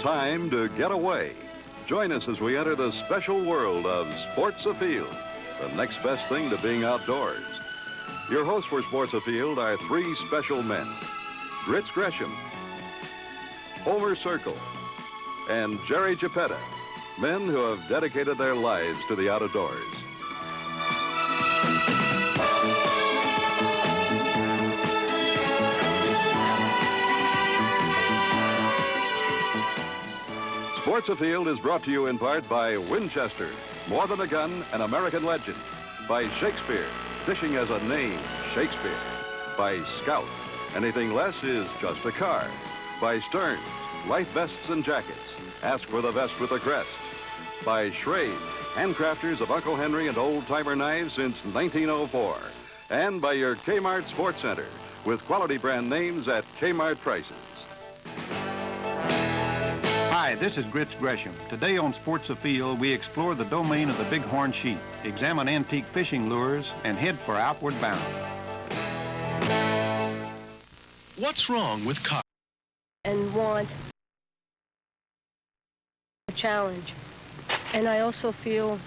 time to get away. Join us as we enter the special world of Sports Afield, the next best thing to being outdoors. Your hosts for Sports Afield are three special men: Grits Gresham, Homer Circle, and Jerry Geppetta, men who have dedicated their lives to the outdoors. Sports Afield is brought to you in part by Winchester, more than a gun, an American legend. By Shakespeare, fishing as a name, Shakespeare. By Scout, anything less is just a car. By Stearns, life vests and jackets. Ask for the vest with the crest. By Schrade, handcrafters of Uncle Henry and old-timer knives since 1904. And by your Kmart Sports Center, with quality brand names at Kmart prices. Hi, this is Grits Gresham. Today on Sports Afield, we explore the domain of the bighorn sheep, examine antique fishing lures, and head for Outward Bound. What's wrong with cars? And want a challenge. And I also feel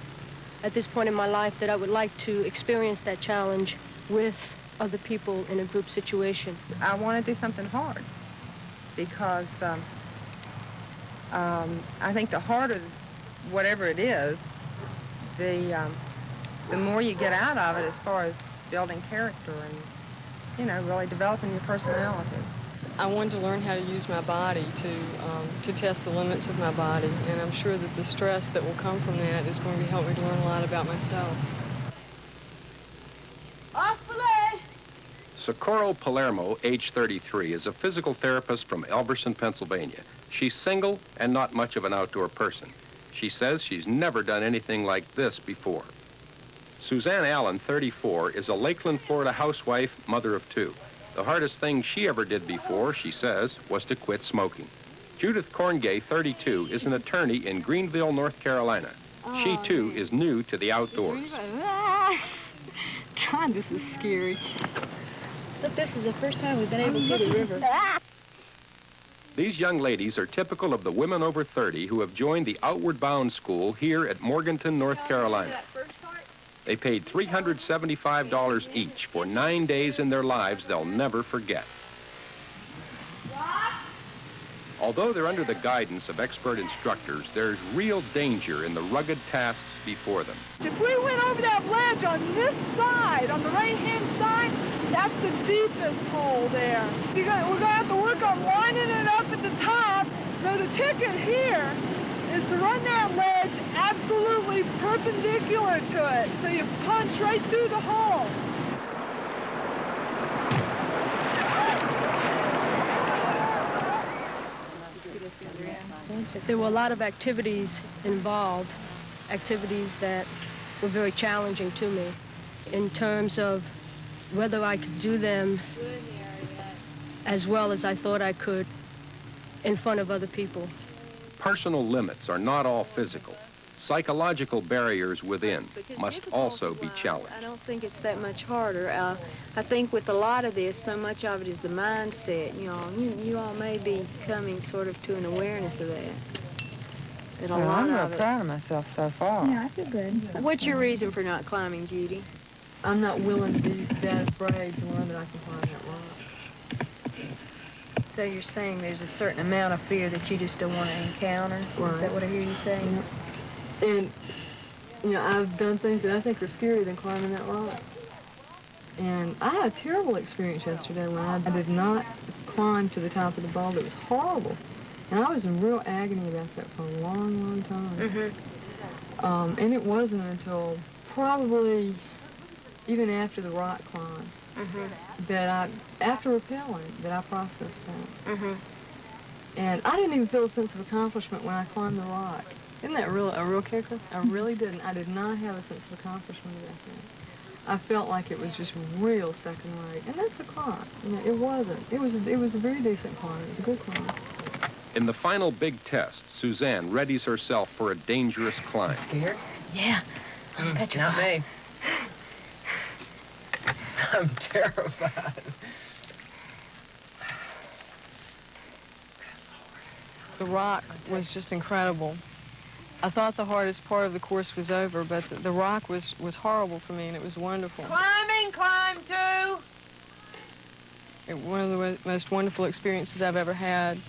at this point in my life that I would like to experience that challenge with other people in a group situation. I want to do something hard because I think the harder whatever it is, the more you get out of it as far as building character and, you know, really developing your personality. I wanted to learn how to use my body to test the limits of my body, and I'm sure that the stress that will come from that is going to help me to learn a lot about myself. Socorro Palermo, age 33, is a physical therapist from Elberson, Pennsylvania. She's single and not much of an outdoor person. She says she's never done anything like this before. Suzanne Allen, 34, is a Lakeland, Florida housewife, mother of two. The hardest thing she ever did before, she says, was to quit smoking. Judith Corngay, 32, is an attorney in Greenville, North Carolina. She, too, is new to the outdoors. God, this is scary. Look, this is the first time we've been able to see the river. These young ladies are typical of the women over 30 who have joined the Outward Bound School here at Morganton, North Carolina. They paid $375 each for 9 days in their lives they'll never forget. Although they're under the guidance of expert instructors, there's real danger in the rugged tasks before them. If we went over that ledge on this side, on the right-hand side, that's the deepest hole there. We're going to have to work on lining it up at the top. So the ticket here is to run that ledge absolutely perpendicular to it. So you punch right through the hole. There were a lot of activities involved, activities that were very challenging to me in terms of whether I could do them as well as I thought I could in front of other people. Personal limits are not all physical. Psychological barriers within must also be challenged. I don't think it's that much harder. I think with a lot of this, so much of it is the mindset. You know, you all may be coming sort of to an awareness of that. Well, I'm real proud of myself so far. Yeah, I feel good. What's your reason for not climbing, Judy? I'm not willing to be that afraid to learn that I can climb that rock. So you're saying there's a certain amount of fear that you just don't want to encounter? Right. Is that what I hear you saying? Yeah. And, you know, I've done things that I think are scarier than climbing that rock. And I had a terrible experience yesterday when I did not climb to the top of the boulder. It was horrible. And I was in real agony about that for a long, long time. Mm-hmm. And it wasn't until probably even after the rock climb that after rappelling, that I processed that. And I didn't even feel a sense of accomplishment when I climbed the rock. Isn't that a real kicker? I really didn't. I did not have a sense of accomplishment about that. I felt like it was just real second rate. And that's a climb. You know, it wasn't. It was a very decent climb. It was a good climb. In the final big test, Suzanne readies herself for a dangerous climb. Scared? Yeah, I'm petrified. Not me. I'm terrified. The rock was just incredible. I thought the hardest part of the course was over, but the rock was horrible for me, and it was wonderful. Climbing, climb 2. One of the most wonderful experiences I've ever had.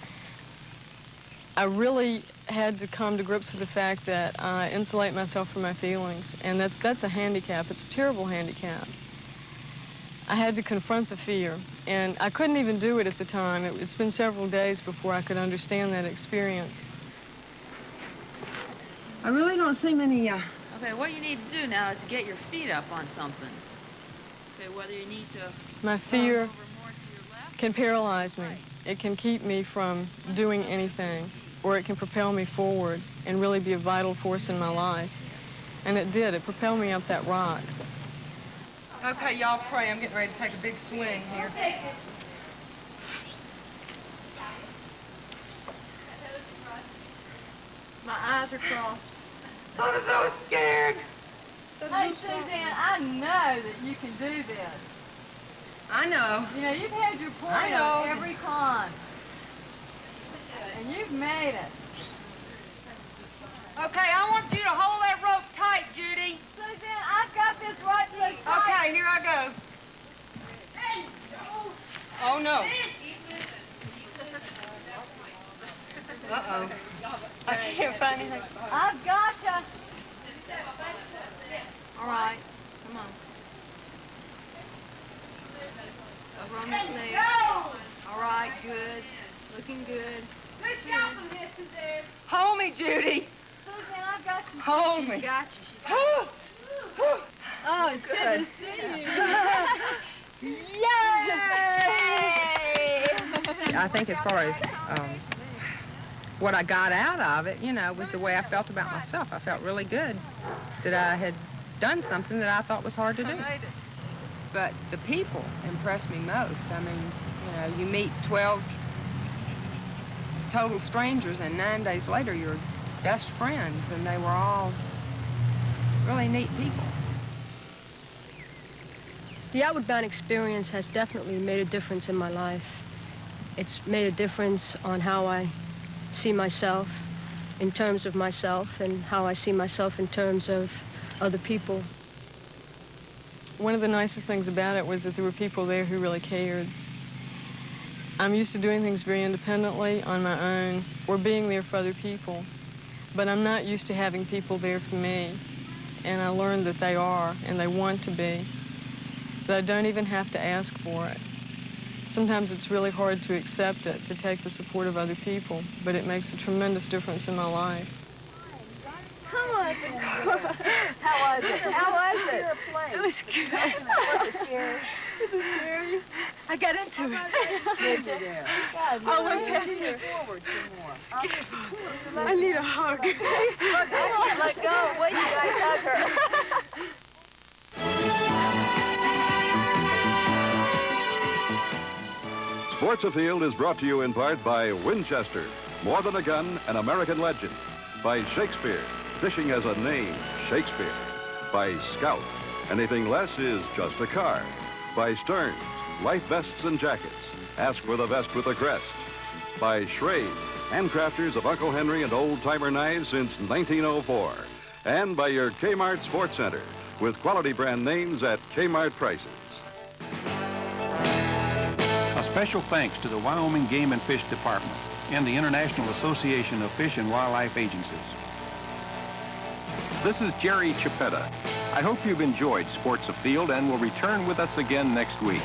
I really had to come to grips with the fact that I insulate myself from my feelings, and that's a handicap. It's a terrible handicap. I had to confront the fear, and I couldn't even do it at the time. It's been several days before I could understand that experience. I really don't see many, Okay, what you need to do now is to get your feet up on something. Okay, whether you need to... My fear over more to your left. can paralyze me. It can keep me from doing anything, or it can propel me forward and really be a vital force in my life. And it did. It propelled me up that rock. Okay, y'all pray. I'm getting ready to take a big swing here. My eyes are crossed. I'm so scared. Hey, Suzanne, I know that you can do this. I know. You know, you've had your point I know. on every climb. And you've made it. Okay, I want you to hold that rope tight, Judy. Suzanne, I've got this right so tight. Okay, here I go. Oh, no. Uh-oh. I can't find anything. I've got you. All right, come on. Over on this leg. All right, good. Looking good. Hold me, Judy. Suzanne, I've got you. Hold me. Got you. Oh, it's good to see you. Yay! I think as far as what I got out of it, you know, was the way I felt about myself. I felt really good that I had done something that I thought was hard to do. But the people impressed me most. I mean, you know, you meet 12 total strangers, and 9 days later, you're best friends, and they were all really neat people. The Outward Bound experience has definitely made a difference in my life. It's made a difference on how I see myself in terms of myself and how I see myself in terms of other people. One of the nicest things about it was that there were people there who really cared. I'm used to doing things very independently on my own or being there for other people, but I'm not used to having people there for me. And I learned that they are, and they want to be, that I don't even have to ask for it. Sometimes it's really hard to accept it, to take the support of other people, but it makes a tremendous difference in my life. How was it? How was it? How was it? It was good. Was it scary? Was it scary? I got into it. Did you? I went past it. Forward some more. I need a hug. Look, I can't let go. Wait till I hug her. Sports Afield is brought to you in part by Winchester, More Than a Gun, an American Legend. By Shakespeare, Fishing as a Name, Shakespeare. By Scout, anything less is just a car. By Stearns, life vests and jackets. Ask for the vest with the crest. By Schrade, handcrafters of Uncle Henry and old-timer knives since 1904. And by your Kmart Sports Center, with quality brand names at Kmart prices. A special thanks to the Wyoming Game and Fish Department and the International Association of Fish and Wildlife Agencies. This is Jerry Chiapetta. I hope you've enjoyed Sports Afield and will return with us again next week.